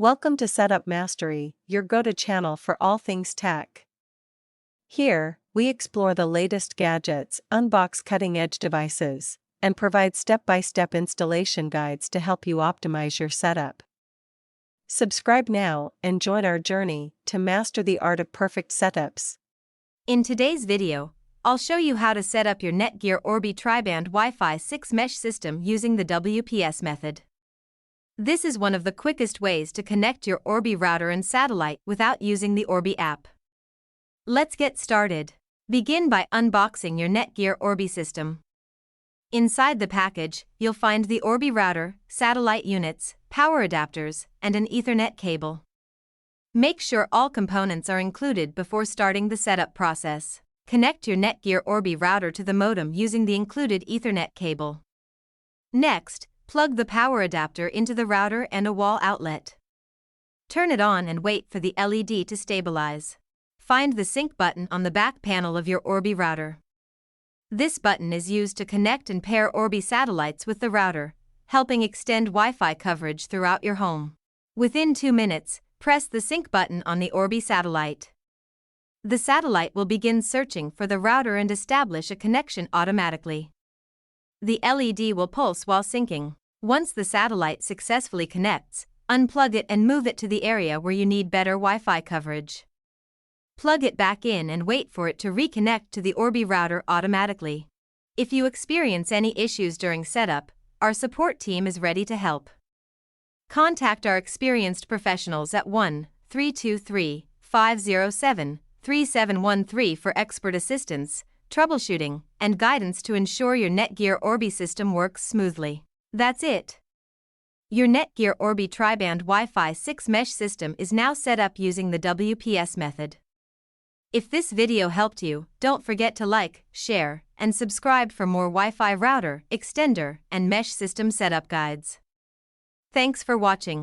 Welcome to Setup Mastery, your go-to channel for all things tech. Here, we explore the latest gadgets, unbox cutting-edge devices, and provide step-by-step installation guides to help you optimize your setup. Subscribe now and join our journey to master the art of perfect setups. In today's video, I'll show you how to set up your NETGEAR Orbi tri-band Wi-Fi 6 mesh system using the WPS method. This is one of the quickest ways to connect your Orbi router and satellite without using the Orbi app. Let's get started. Begin by unboxing your NETGEAR Orbi system. Inside the package, you'll find the Orbi router, satellite units, power adapters, and an Ethernet cable. Make sure all components are included before starting the setup process. Connect your NETGEAR Orbi router to the modem using the included Ethernet cable. Next, plug the power adapter into the router and a wall outlet. Turn it on and wait for the LED to stabilize. Find the sync button on the back panel of your Orbi router. This button is used to connect and pair Orbi satellites with the router, helping extend Wi-Fi coverage throughout your home. Within 2 minutes, press the sync button on the Orbi satellite. The satellite will begin searching for the router and establish a connection automatically. The LED will pulse while syncing. Once the satellite successfully connects, unplug it and move it to the area where you need better Wi-Fi coverage. Plug it back in and wait for it to reconnect to the Orbi router automatically. If you experience any issues during setup, our support team is ready to help. Contact our experienced professionals at 1-323-507-3713 for expert assistance, troubleshooting, and guidance to ensure your NETGEAR Orbi system works smoothly. That's it. Your NETGEAR Orbi tri-band Wi-Fi 6 mesh system is now set up using the WPS method. If this video helped you, don't forget to like, share, and subscribe for more Wi-Fi router, extender, and mesh system setup guides. Thanks for watching.